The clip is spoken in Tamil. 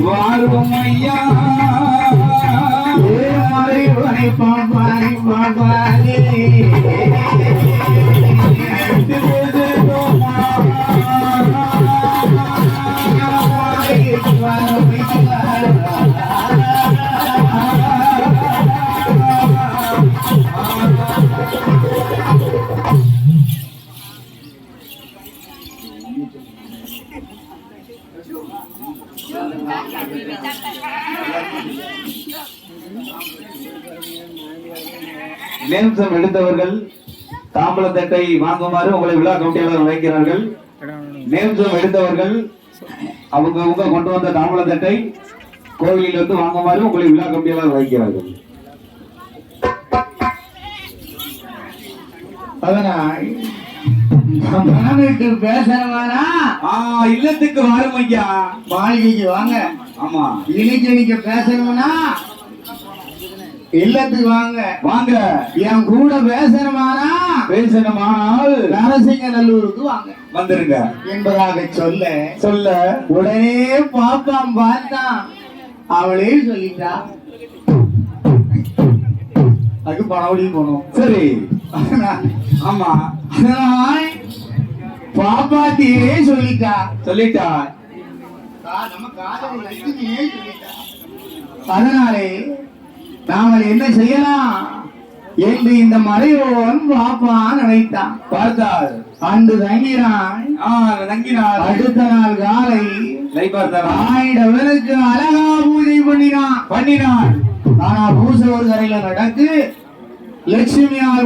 வாருமையா பாபாரி பாபாரி நேம்சம் எடுத்தவர்கள் தாம்பலத்தட்டை வாங்குமாறு உங்களை விழா கமிட்டியாளர் வைக்கிறார்கள். நேம்சம் எடுத்தவர்கள் அவங்க கொண்டு வந்த தாம்பலத்தட்டை கோவிலில் வந்து வாங்குமாறு உங்களை விழா கமிட்டியாளர் வைக்கிறார்கள். பேசுறவானா இல்லத்துக்கு வரும் ஐயா, மாளிகைக்கு வாங்க. ஆமா, இன்னைக்கு பேசணும்னா இல்லத்துக்கு வாங்க வாங்க. என் கூட பேசணுமானால் நரசிங்கநல்லூருக்கு வாங்க வந்துருங்க என்பதாக சொல்ல உடனே பாப்பாம் பார்த்தான். அவளே சொல்லிட்டா அதுக்கு பணவடி போனோம். சரி, ஆமா, அதனால் பாப்பாத்தியே சொல்லிட்டா. அதனாலே நாமல் என்ன செய்யலாம் என்று இந்த மறையோன் பாப்பான் நினைத்தான். பார்த்தார், அன்று தங்கினான். அடுத்த நாள் காலை ஆயிடவனுக்கு அழகா பூஜை பண்ணினான். ஆனா பூசை ஒரு கரையில நடக்கு லட்சுமியால்